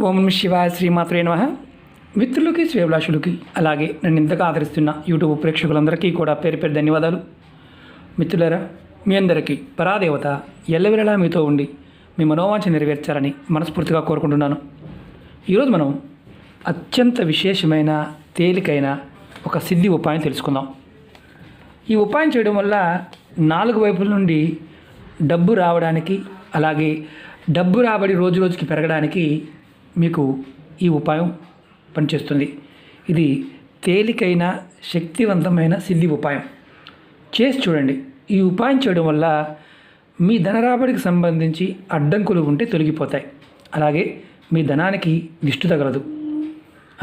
ఓం నమః శివాయ శ్రీమాత్రే నమః. మిత్రులకి శ్రేభిలాషులకి అలాగే నన్ను ఇంతగా ఆదరిస్తున్న యూట్యూబ్ ప్రేక్షకులందరికీ కూడా పేరు పేరు ధన్యవాదాలు. మిత్రులారా, మీ అందరికీ పరాదేవత ఎల్లవేళలా మీతో ఉండి మీ మనోవాంఛ నెరవేర్చాలని మనస్ఫూర్తిగా కోరుకుంటున్నాను. ఈరోజు మనం అత్యంత విశేషమైన తేలికైన ఒక సిద్ధి ఉపాయం తెలుసుకుందాం. ఈ ఉపాయం చేయడం వల్ల 4 వైపుల నుండి డబ్బు రావడానికి, అలాగే డబ్బు రాబడి రోజు రోజుకి పెరగడానికి మీకు ఈ ఉపాయం పనిచేస్తుంది. ఇది తేలికైన శక్తివంతమైన సిద్ధి ఉపాయం. చేసి చూడండి. ఈ ఉపాయం చేయడం వల్ల మీ ధన రాబడికి సంబంధించి అడ్డంకులు ఉంటే తొలగిపోతాయి. అలాగే మీ ధనానికి దిష్టి తగలదు.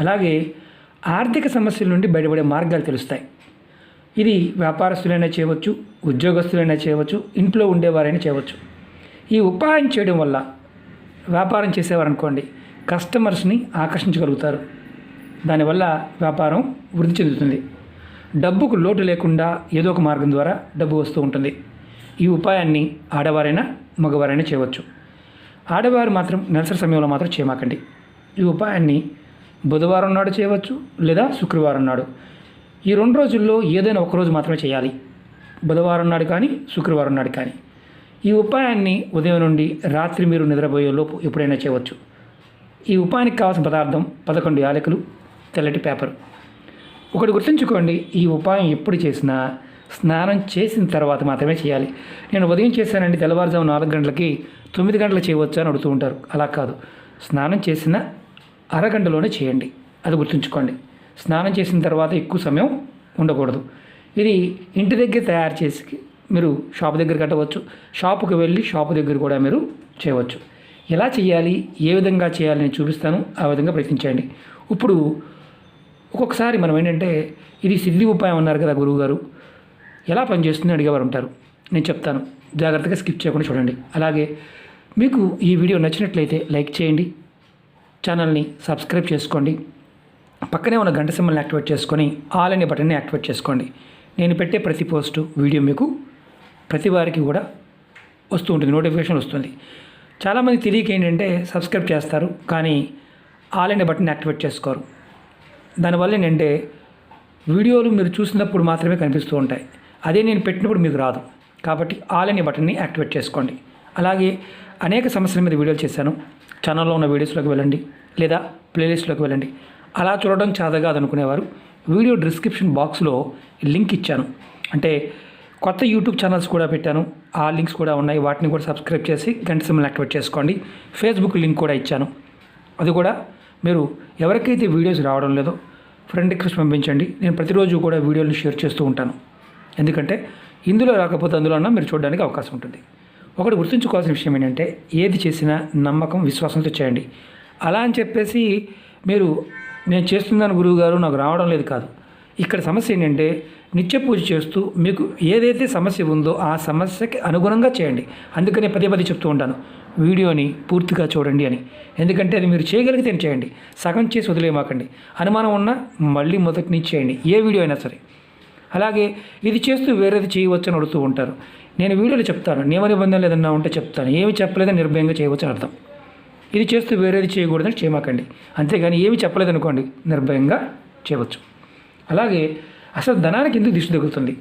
అలాగే ఆర్థిక సమస్యల నుండి బయటపడే మార్గాలు తెలుస్తాయి. ఇది వ్యాపారస్తులైనా చేయవచ్చు, ఉద్యోగస్తులైనా చేయవచ్చు, ఇంట్లో ఉండేవారైనా చేయవచ్చు. ఈ ఉపాయం చేయడం వల్ల వ్యాపారం చేసేవారనుకోండి, కస్టమర్స్ని ఆకర్షించగలుగుతారు. దానివల్ల వ్యాపారం వృద్ధి చెందుతుంది. డబ్బుకు లోటు లేకుండా ఏదో ఒక మార్గం ద్వారా డబ్బు వస్తూ ఉంటుంది. ఈ ఉపాయాన్ని ఆడవారైనా మగవారైనా చేయవచ్చు. ఆడవారు మాత్రం నెలసరి సమయంలో మాత్రం చేయమాకండి. ఈ ఉపాయాన్ని బుధవారం నాడు చేయవచ్చు, లేదా శుక్రవారం నాడు. ఈ 2 రోజుల్లో ఏదైనా ఒక రోజు మాత్రమే చేయాలి. బుధవారం నాడు కానీ, శుక్రవారం నాడు కానీ. ఈ ఉపాయాన్ని ఉదయం నుండి రాత్రి మీరు నిద్రపోయే లోపు ఎప్పుడైనా చేయవచ్చు. ఈ ఉపాయానికి కావాల్సిన పదార్థం 11 యాలకులు, తెల్లటి పేపర్. ఒకటి గుర్తుంచుకోండి, ఈ ఉపాయం ఎప్పుడు చేసినా స్నానం చేసిన తర్వాత మాత్రమే చేయాలి. నేను ఉదయం చేశానండి, తెల్లవారుజాము 4 గంటలకి 9 గంటలకు చేయవచ్చు అని అడుగుతూ ఉంటారు. అలా కాదు, స్నానం చేసిన అరగంటలోనే చేయండి. అది గుర్తుంచుకోండి. స్నానం చేసిన తర్వాత ఎక్కువ సమయం ఉండకూడదు. ఇది ఇంటి దగ్గర తయారు చేసి మీరు షాపు దగ్గర కట్టవచ్చు. షాపుకి వెళ్ళి షాపు దగ్గర కూడా మీరు చేయవచ్చు. ఎలా చేయాలి, ఏ విధంగా చేయాలి నేను చూపిస్తాను. ఆ విధంగా ప్రయత్నించండి. ఇప్పుడు ఒక్కొక్కసారి మనం ఏంటంటే, ఇది సిద్ధి ఉపాయం అన్నారు కదా గురువుగారు, ఎలా పనిచేస్తుందని అడిగేవారు ఉంటారు. నేను చెప్తాను, జాగ్రత్తగా స్కిప్ చేయకుండా చూడండి. అలాగే మీకు ఈ వీడియో నచ్చినట్లయితే లైక్ చేయండి, ఛానల్ని సబ్స్క్రైబ్ చేసుకోండి, పక్కనే ఉన్న గంట సింబల్ని యాక్టివేట్ చేసుకొని ఆల్ అనే బటన్ని యాక్టివేట్ చేసుకోండి. నేను పెట్టే ప్రతి పోస్టు వీడియో మీకు ప్రతి వారికి కూడా వస్తూ ఉంటుంది, నోటిఫికేషన్ వస్తుంది. చాలామంది తెలియక ఏంటంటే సబ్స్క్రైబ్ చేస్తారు, కానీ ఆల్ అనే బటన్ యాక్టివేట్ చేసుకోరు. దానివల్ల ఏంటంటే వీడియోలు మీరు చూసినప్పుడు మాత్రమే కనిపిస్తూ ఉంటాయి, అదే నేను పెట్టినప్పుడు మీకు రాదు. కాబట్టి ఆల్ అనే బటన్ని యాక్టివేట్ చేసుకోండి. అలాగే అనేక సమస్యల మీద వీడియోలు చేశాను. ఛానల్లో ఉన్న వీడియోస్లోకి వెళ్ళండి, లేదా ప్లేలిస్ట్లోకి వెళ్ళండి. అలా చూడడం చాదగా అనుకునేవారు వీడియో డిస్క్రిప్షన్ బాక్స్లో లింక్ ఇచ్చాను. అంటే కొత్త యూట్యూబ్ ఛానల్స్ కూడా పెట్టాను, ఆ లింక్స్ కూడా ఉన్నాయి. వాటిని కూడా సబ్స్క్రైబ్ చేసి గంట సింబల్ యాక్టివేట్ చేసుకోండి. ఫేస్బుక్ లింక్ కూడా ఇచ్చాను, అది కూడా మీరు ఎవరికైతే వీడియోస్ రావడం లేదో ఫ్రెండ్ రిక్వెస్ట్ పంపించండి. నేను ప్రతిరోజు కూడా వీడియోలు షేర్ చేస్తూ ఉంటాను. ఎందుకంటే ఇందులో రాకపోతే అందులో అన్నా మీరు చూడడానికి అవకాశం ఉంటుంది. ఒకటి గుర్తుంచుకోవాల్సిన విషయం ఏంటంటే, ఏది చేసినా నమ్మకం, విశ్వాసంతో చేయండి. అలా అని చెప్పేసి మీరు నేను చేస్తున్నాను గురువుగారు నాకు రావడం లేదు కాదు. ఇక్కడ సమస్య ఏంటంటే, నిత్య పూజ చేస్తూ మీకు ఏదైతే సమస్య ఉందో ఆ సమస్యకి అనుగుణంగా చేయండి. అందుకనే పదే చెప్తూ ఉంటాను, వీడియోని పూర్తిగా చూడండి అని. ఎందుకంటే అది మీరు చేయగలిగితే చేయండి, సగం చేసి వదిలేమాకండి. అనుమానం ఉన్నా మళ్ళీ మొదటి నుంచి చేయండి, ఏ వీడియో అయినా సరే. అలాగే ఇది చేస్తూ వేరేది చేయవచ్చు అని అడుగుతూ ఉంటారు. నేను వీడియోలో చెప్తాను, నియమ నిబంధనలు ఏదన్నా ఉంటే చెప్తాను. ఏమి చెప్పలేదని నిర్భయంగా చేయవచ్చు అని అర్థం. ఇది చేస్తూ వేరేది చేయకూడదని చేయమాకండి. అంతేగాని ఏమి చెప్పలేదనుకోండి, నిర్భయంగా చేయవచ్చు. అలాగే అసలు ధనానికి ఎందుకు దిష్టి తగులుతుంది,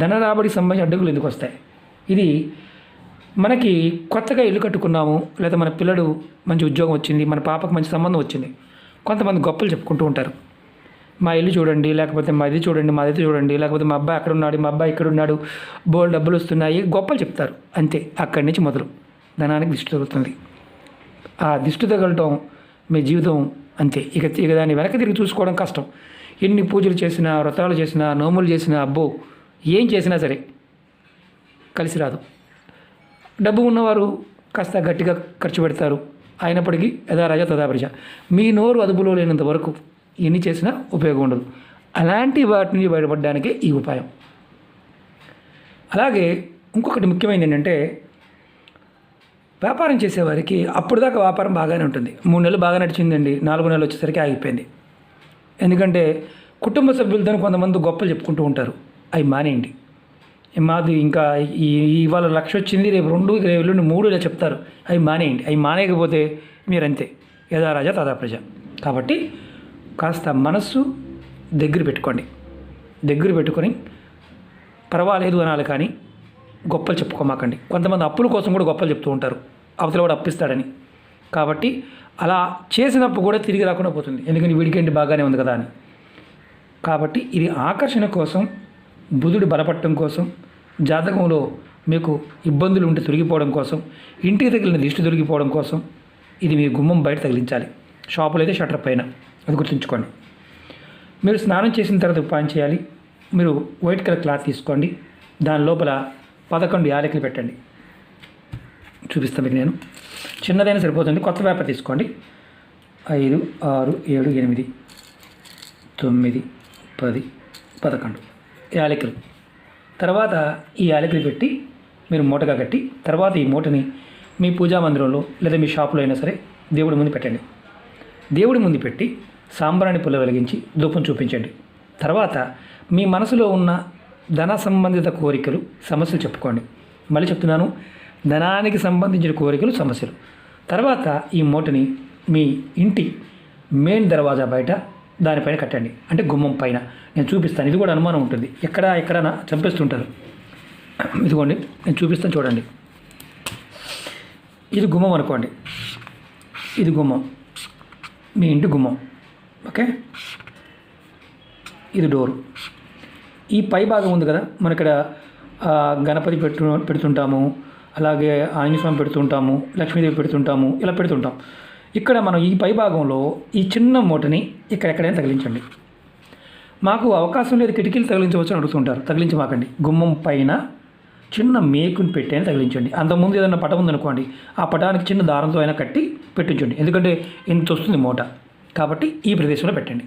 ధన రాబడికి సంబంధించి అడ్డంకులు ఎందుకు వస్తాయి? ఇది మనకి కొత్తగా ఇల్లు కట్టుకున్నాము, లేదా మన పిల్లడు మంచి ఉద్యోగం వచ్చింది, మన పాపకు మంచి సంబంధం వచ్చింది. కొంతమంది గొప్పలు చెప్పుకుంటూ ఉంటారు. మా ఇల్లు చూడండి, లేకపోతే మా ఇది చూడండి, మా ఇది చూడండి, లేకపోతే మా అబ్బాయి అక్కడ ఉన్నాడు, మా అబ్బాయి ఇక్కడ ఉన్నాడు, బోల్డ్ డబ్బులు వస్తున్నాయి, గొప్పలు చెప్తారు. అంతే, అక్కడి నుంచి మొదలు ధనానికి దిష్టి తగులుతుంది. ఆ దిష్టి తగలటం మీ జీవితం అంతే. ఇక దాన్ని వెనక్కి తిరిగి చూసుకోవడం కష్టం. ఎన్ని పూజలు చేసినా, వ్రతాలు చేసినా, నోములు చేసినా, అబ్బో ఏం చేసినా సరే కలిసి రాదు. డబ్బు ఉన్నవారు కాస్త గట్టిగా ఖర్చు పెడతారు, అయినప్పటికీ యథారాజా తథాప్రజ. మీ నోరు అదుపులో లేనంత వరకు ఎన్ని చేసినా ఉపయోగం ఉండదు. అలాంటి వాటి నుంచి బయటపడడానికే ఈ ఉపాయం. అలాగే ఇంకొకటి ముఖ్యమైనది ఏంటంటే, వ్యాపారం చేసేవారికి అప్పుడు దాకా వ్యాపారం బాగానే ఉంటుంది. 3 నెలలు బాగా నడిచిందండి, 4 నెలలు వచ్చేసరికి ఆగిపోయింది. ఎందుకంటే కుటుంబ సభ్యులతో కొంతమంది గొప్పలు చెప్పుకుంటూ ఉంటారు. అవి మానేయండి. మాది ఇంకా ఇవాళ 1,00,000 వచ్చింది, రేపు 2, రేపు 3 ఇలా చెప్తారు. అవి మానేయండి. అవి మానేయకపోతే మీరు అంతే, యథా రాజా తథా ప్రజ. కాబట్టి కాస్త మనస్సు దగ్గర పెట్టుకొని పర్వాలేదు అనాలి, కానీ గొప్పలు చెప్పుకోమాకండి. కొంతమంది అప్పుల కోసం కూడా గొప్పలు చెప్తూ ఉంటారు, అవతల కూడా అప్పిస్తాడని. కాబట్టి అలా చేసినప్పుడు కూడా తిరిగి రాకుండా పోతుంది, ఎందుకని వీడికేంటి బాగానే ఉంది కదా అని. కాబట్టి ఇది ఆకర్షణ కోసం, బుధుడు బలపడటం కోసం, జాతకంలో మీకు ఇబ్బందులు ఉంటే తొలగిపోవడం కోసం, ఇంటికి తగిలిన దిష్టి తొలగిపోవడం కోసం ఇది మీ గుమ్మం బయట తగిలించాలి. షాపులో అయితే షట్టర్ పైన, అది గుర్తుంచుకోండి. మీరు స్నానం చేసిన తర్వాత ఉపాయం చేయాలి. మీరు వైట్ కలర్ క్లాత్ తీసుకోండి, దాని లోపల 11 యాలకులు పెట్టండి. చూపిస్తాను మీకు నేను, చిన్నదైనా సరిపోతుంది. కొత్త పేపర్ తీసుకోండి. 5, 6, 7, 8, 9, 10, 11 యాలకులు. తర్వాత ఈ యాలకులు పెట్టి మీరు మూటగా కట్టి, తర్వాత ఈ మూటని మీ పూజా మందిరంలో లేదా మీ షాపులో అయినా సరే దేవుడి ముందు పెట్టండి. దేవుడి ముందు పెట్టి సాంబ్రాణి పుల్ల వెలిగించి ధూపం చూపించండి. తర్వాత మీ మనసులో ఉన్న ధన సంబంధిత కోరికలు, సమస్యలు చెప్పుకోండి. మళ్ళీ చెప్తున్నాను, ధనానికి సంబంధించిన కోరికలు, సమస్యలు. తర్వాత ఈ మూటని మీ ఇంటి మెయిన్ దర్వాజా బయట దానిపైన కట్టండి, అంటే గుమ్మం పైన. నేను చూపిస్తాను, ఇది కూడా అనుమానం ఉంటుంది, ఎక్కడైనా చంపేస్తుంటారు. ఇదిగోండి నేను చూపిస్తాను, చూడండి. ఇది గుమ్మం అనుకోండి, ఇది గుమ్మం, మీ ఇంటి గుమ్మం. ఓకే, ఇది డోరు. ఈ పై భాగం ఉంది కదా, మన ఇక్కడ గణపతి పెడుతుంటాము, అలాగే ఆంజనేయస్వామి పెడుతుంటాము, లక్ష్మీదేవి పెడుతుంటాము, ఇలా పెడుతుంటాం. ఇక్కడ మనం ఈ పై భాగంలో ఈ చిన్న మూటని ఎక్కడైనా తగిలించండి. మాకు అవకాశం లేదు, కిటికీలు తగిలించవచ్చు అని అడుగుతుంటారు. తగిలించమాకండి. గుమ్మం పైన చిన్న మేకుని పెట్టి అయినా తగిలించండి. అంతకుముందు ఏదైనా పటం ఉందనుకోండి, ఆ పటానికి చిన్న దారంతో అయినా కట్టి పెట్టించండి, ఎందుకంటే ఇంత వస్తుంది మూట. కాబట్టి ఈ ప్రదేశంలో పెట్టండి.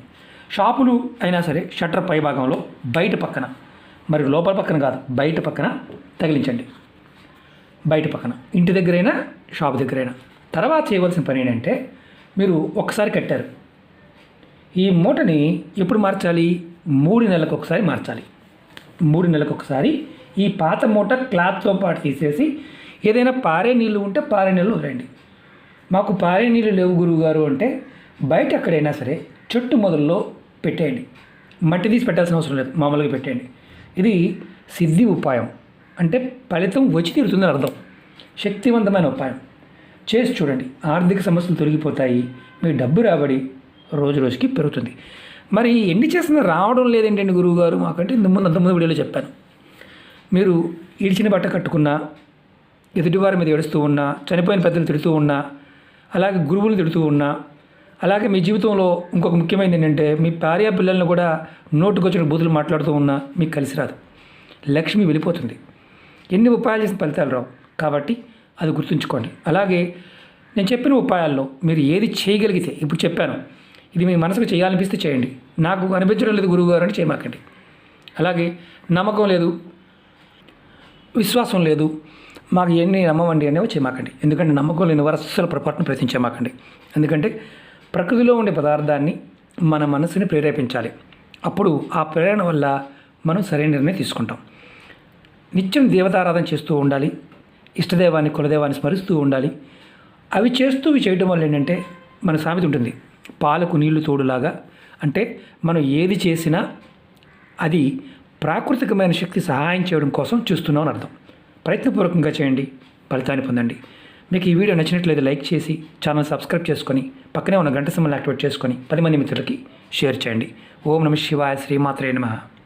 షాపులు అయినా సరే షట్టర్ పై భాగంలో బయట పక్కన, మరి లోపల పక్కన కాదు, బయట పక్కన తగిలించండి. బయట పక్కన, ఇంటి దగ్గరైనా షాపు దగ్గరైనా. తర్వాత చేయవలసిన పని ఏంటంటే, మీరు ఒకసారి కట్టారు, ఈ మూటని ఎప్పుడు మార్చాలి? 3 నెలలకు ఒకసారి మార్చాలి. 3 నెలలకు ఒకసారి ఈ పాత మూట క్లాత్తో పాటు తీసేసి ఏదైనా పారే నీళ్ళు ఉంటే పారే నీళ్ళు వదిలేండి. మాకు పారే నీళ్ళు లేవు గురువుగారు అంటే బయట ఎక్కడైనా సరే చెట్టు మొదల్లో పెట్టేయండి. మట్టి తీసి పెట్టాల్సిన అవసరం లేదు, మామూలుగా పెట్టేయండి. ఇది సిద్ధి ఉపాయం, అంటే ఫలితం వచ్చి తీరుతుందని అర్థం. శక్తివంతమైన ఉపాయం చేసి చూడండి, ఆర్థిక సమస్యలు తొలగిపోతాయి, మీ డబ్బు రాబడి రోజు రోజుకి పెరుగుతుంది. మరి ఎన్ని చేసినా రావడం లేదేంటండి గురువుగారు మాకంటే అంతకుముందు వీడియోలో చెప్పాను. మీరు ఇడిచిన బట్ట కట్టుకున్నా, ఎదుటివారి మీద ఏడుస్తూ ఉన్నా, చనిపోయిన పెద్దలు తిడుతూ ఉన్నా, అలాగే గురువులు తిడుతూ ఉన్నా, అలాగే మీ జీవితంలో ఇంకొక ముఖ్యమైనది ఏంటంటే మీ భార్య పిల్లలను కూడా నోటుకొచ్చిన బూతులు మాట్లాడుతూ ఉన్నా మీకు కలిసి రాదు, లక్ష్మి వెళ్ళిపోతుంది. ఎన్ని ఉపాయాలు చేసిన ఫలితాలు రావు. కాబట్టి అది గుర్తుంచుకోండి. అలాగే నేను చెప్పిన ఉపాయాల్లో మీరు ఏది చేయగలిగితే, ఇప్పుడు చెప్పాను, ఇది మీ మనసుకు చేయాలనిపిస్తే చేయండి. నాకు అనిపించడం లేదు గురువుగారు అని చేయమాకండి. అలాగే నమ్మకం లేదు, విశ్వాసం లేదు, మాకు ఎన్ని నమ్మవండి అనేవి చేయమాకండి. ఎందుకంటే నమ్మకం లేని వారు అస్సలు పొరపాటును ప్రయత్నించమాకండి. ఎందుకంటే ప్రకృతిలో ఉండే పదార్థాన్ని మన మనసుని ప్రేరేపించాలి. అప్పుడు ఆ ప్రేరణ వల్ల మనం సరైన నిర్ణయం తీసుకుంటాం. నిత్యం దేవతారాధన చేస్తూ ఉండాలి, ఇష్టదైవాన్ని కులదైవాన్ని స్మరిస్తూ ఉండాలి. అవి చేయటం వల్ల ఏంటంటే మన సామెత ఉంటుంది, పాలకు నీళ్లు తోడులాగా. అంటే మనం ఏది చేసినా అది ప్రాకృతికమైన శక్తి సహాయం చేయడం కోసం చూస్తున్నాం అని అర్థం. ప్రయత్నపూర్వకంగా చేయండి, ఫలితాన్ని పొందండి. మీకు ఈ వీడియో నచ్చినట్లయితే లైక్ చేసి ఛానల్ సబ్స్క్రైబ్ చేసుకొని పక్కనే ఉన్న గంట సింబల్ యాక్టివేట్ చేసుకొని 10 మంది మిత్రులకి షేర్ చేయండి. ఓం నమః శివాయ, శ్రీమాత్రే నమః.